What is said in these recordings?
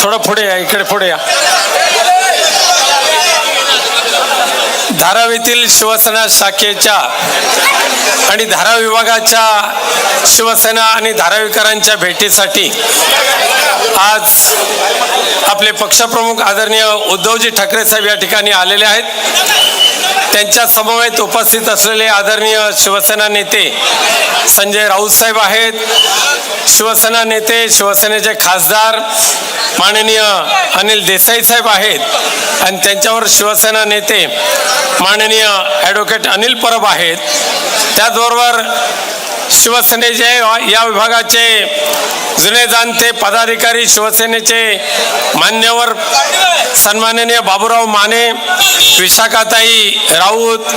थोडं पुढे या, इकडे पुढे या. धारावी येथील शिवसेना शाखेच्या आणि धारावी विभागाच्या शिवसेना आणि धारावीकरांच्या भेटीसाठी आज आपले पक्षप्रमुख आदरणीय उद्धवजी ठाकरे साहेब या ठिकाणी आलेले आहेत. त्यांच्या समवेत उपस्थित असलेले आदरणीय शिवसेना नेते संजय राऊत साहेब आहेत. शिवसेना नेते शिवसेनेचे खासदार माननीय अनिल देसाई साहेब आहेत आणि त्यांच्यावर शिवसेना नेते माननीय ॲडव्होकेट अनिल परब आहेत. त्याचबरोबर शिवसेनेचे या विभागाचे जुने जाणते पदाधिकारी शिवसेनेचे मान्यवर सन्माननीय बाबूराव माने, विशाखाताई राऊत,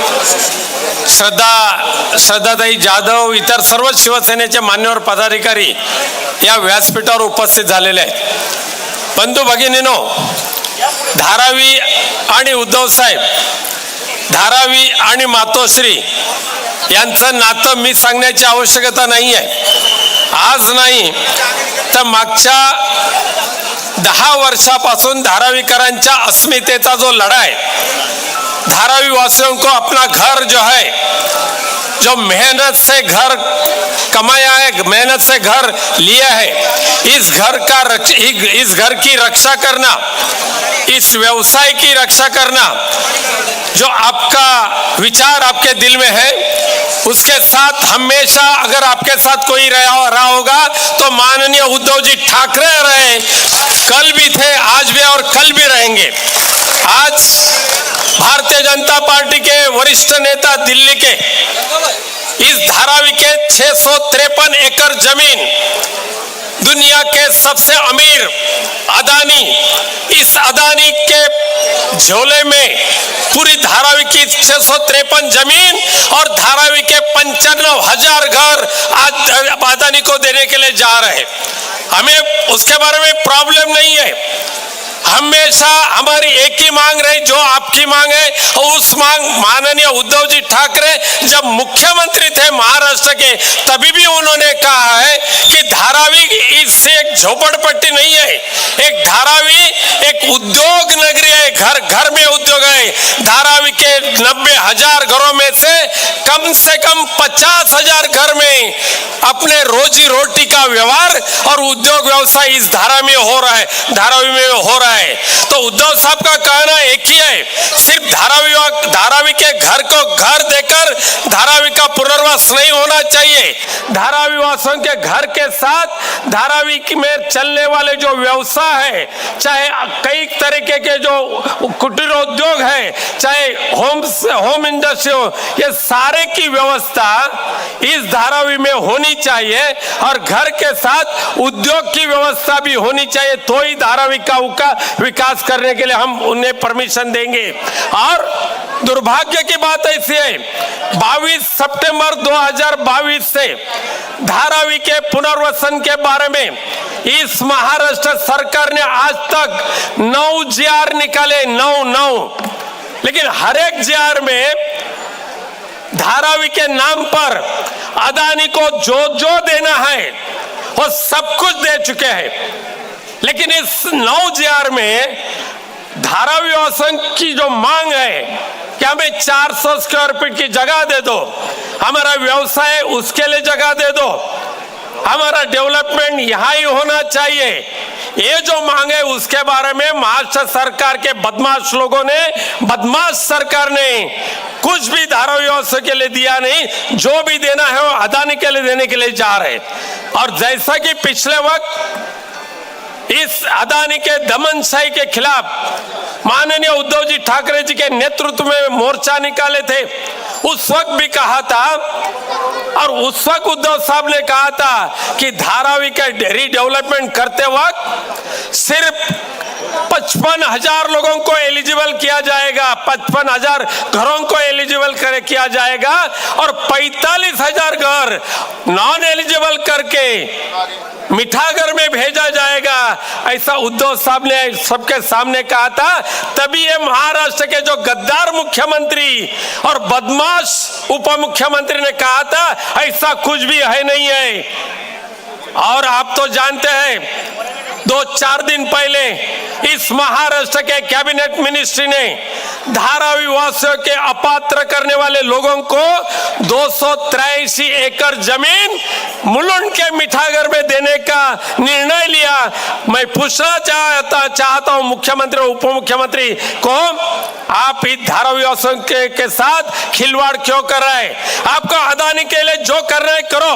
श्रद्धाताई जाधव, इतर सर्व शिवसेनेचे मान्यवर पदाधिकारी या व्यासपीठावर उपस्थित झालेले आहेत. बंधू भगिनींनो, धारावी आणि उद्धव साहेब, धारावी आणि मातोश्री यांचं नातं मी सांगण्याची आवश्यकता नाही आहे. आज नाही तर मागच्या 10 वर्षापासून धारावीकरांच्या अस्मितेचा जो लढा है, धारावी वासियों को अपना घर जो है, जो मेहनत से घर कमाया है, मेहनत से घर लिया है, इस घर की रक्षा करना, इस व्यवसाय की रक्षा करना, जो आपका विचार आपके दिल में है, उसके साथ हमेशा अगर आपके साथ कोई रहा होगा तो माननीय उद्धव जी ठाकरे रहे, कल भी थे, आज भी और कल भी रहेंगे. आज भारतीय जनता पार्टी के वरिष्ठ नेता दिल्ली के इस धारावी के 653 एकड़ जमीन, दुनिया के सबसे अमीर अदानी, इस अदानी के झोले में पूरी धारावी की 653 जमीन और धारावी के 95,000 घर आज अदानी को देने के लिए जा रहे हैं. हमें उसके बारे में प्रॉब्लम नहीं है. हमेशा हमारी एक ही मांग रही, जो आपकी मांग है, उस मांग माननीय उद्धव जी ठाकरे जब मुख्यमंत्री थे महाराष्ट्र के, तभी भी उन्होंने कहा है कि धारावी इससे एक झोपड़पट्टी नहीं है, एक धारावी एक उद्योग नगरी है, घर घर में उद्योग है. धारावी के 90,000 घरों में से कम 50,000 घर में अपने रोजी रोटी का व्यवहार और उद्योग व्यवसाय इस धारावी में हो रहा है, धारावी में हो रहा है. तो उद्धव साहब का कहना एक ही है, सिर्फ धारावी के घर को घर देकर धारावी का पुनर्वास नहीं होना चाहिए. धारावी वासियों के घर के साथ धारावी में चलने वाले जो व्यवसाय है, चाहे कई तरीके के जो कुटीर उद्योग है, चाहे होम इंडस्ट्री हो, ये सारे की व्यवस्था इस धारावी में होनी चाहिए और घर के साथ उद्योग की व्यवस्था भी होनी चाहिए. तो ही धारावी का विकास करने के लिए हम उन्हें परमिशन देंगे. और दुर्भाग्य की बात ऐसी है, 22 सितंबर 2022 से धारावी के पुनर्वसन के बारे में इस महाराष्ट्र सरकार ने आज तक 9 GR निकाले, 9. लेकिन हर एक GR में धारावी के नाम पर अदानी को जो देना है वो सब कुछ दे चुके हैं. लेकिन इस 9 GR में धारावी वासियों की जो मांग है कि हमें 400 स्क्वायर फीट की जगह दे दो, हमारा व्यवसाय उसके लिए जगह दे दो, हमारा डेवलपमेंट यहाँ ही होना चाहिए, ये जो मांग है उसके बारे में महाराष्ट्र सरकार के बदमाश लोगों ने, बदमाश सरकार ने कुछ भी धारावी वासियों के लिए दिया नहीं. जो भी देना है वो अदानी के लिए देने के लिए जा रहे. और जैसा कि पिछले वक्त इस अदानी के दमनशाही के खिलाफ माननीय उद्धव जी ठाकरे जी के नेतृत्व में मोर्चा निकाले थे, उस वक्त भी कहा था और उस वक्त उद्धव साहब ने कहा था कि धारावी का रीडेवलपमेंट करते वक्त सिर्फ 55,000 लोगों को एलिजिबल किया जाएगा, 55,000 घरों को एलिजिबल किया जाएगा और 45,000 घर नॉन एलिजिबल करके मिठागर में भेजा जाएगा. ऐसा उद्धव साहब ने सबके सामने कहा था. तभी ये महाराष्ट्र के जो गद्दार मुख्यमंत्री और बदमाश उप मुख्यमंत्री ने कहा था ऐसा कुछ भी है नहीं है. और आप तो जानते हैं 2-4 दिन पहले इस महाराष्ट्र के कैबिनेट मिनिस्ट्री ने धारावी वासियों के अपात्र करने वाले लोगों को 283 एकड़ जमीन मुलुंड के मिठागर में देने का निर्णय लिया। मैं पूछना चाहता हूं मुख्यमंत्री और उप मुख्यमंत्री को, आप इस धारावी वासियों के साथ खिलवाड़ क्यों कर रहे हैं? आपको अदानी के लिए जो कर रहे करो,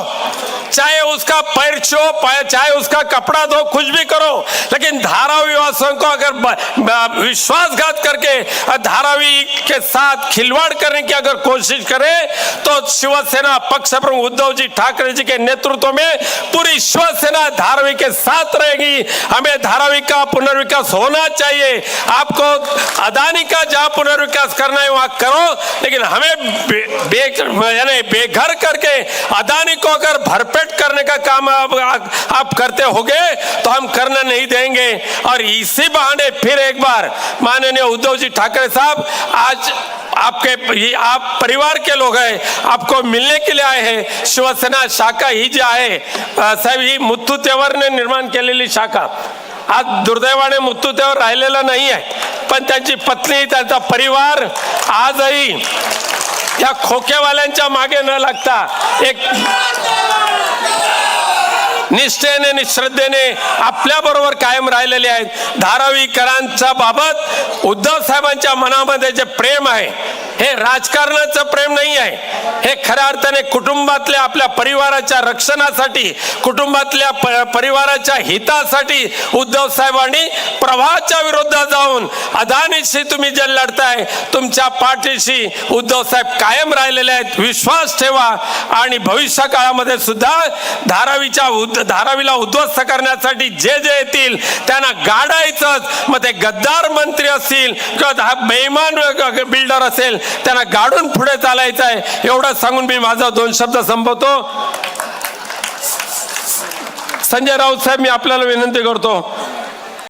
चाहे उसका पैर छो, चाहे उसका कपड़ा दो, कुछ भी करो, लेकिन धारावी वासियों को अगर विश्वासघात करके धारावी के साथ खिलवाड़ करने की अगर कोशिश करे तो शिवसेना पक्ष प्रमुख उद्धव जी ठाकरे जी के नेतृत्व में पूरी शिवसेना धारावी के साथ रहेगी। हमें धारावी का पुनर्विकास होना चाहिए। आपको अदानी का जहां पुनर्विकास करना है वहां करो, लेकिन हमें बेघर करके अदानी को अगर भरपेट करने का काम आप करते होगे तो हम करने नहीं देंगे। और इसी बहाने फिर एक बार माननीय उद्धव जी ठाकरे साहब, आज आप परिवार के लोग हैं, आपको मिलने के लिए आए हैं। शिवसेना शाखा ही जी आहे साहेब, ही मुत्तूतेवरने निर्माण केलेली शाखा आज दुर्दैवाने मुत्तूतेवर राहिलेला नाही आहे, पण त्यांची पत्नी, त्यांचा परिवार आजही या खोकेवाल्यांच्या मागे न लागता एक निष्ठेने निश्रद्धेने आपल्या बरोबर कायम राहिलेले आहेत। धारावीकरांच्या बाबत उद्धव साहेबांच्या मनामध्ये जे प्रेम आहे हे राजकारणाचं प्रेम नाही आहे, हे खऱ्या अर्थाने कुटुंबातल्या आपल्या परिवाराच्या रक्षणासाठी, कुटुंबातल्या परिवाराच्या हितासाठी उद्धव साहेबांनी प्रवाहाच्या विरोधात जाऊन अदानीशी तुम्ही जे लढताय, तुमच्या पाठीशी उद्धव साहेब कायम राहिलेले आहेत। विश्वास ठेवा आणि भविष्य काळामध्ये सुद्धा धारावीला उद्ध्वस्त करण्यासाठी जे येतील त्यांना गाडायचंच, मग ते गद्दार मंत्री असतील किंवा बेईमान बिल्डर असेल त्यांना गाडून पुढे चालायचं आहे। एवढं सांगून मी माझा 2 शब्द संपवतो। संजय राऊत साहेब, मी आपल्याला विनंती करतो,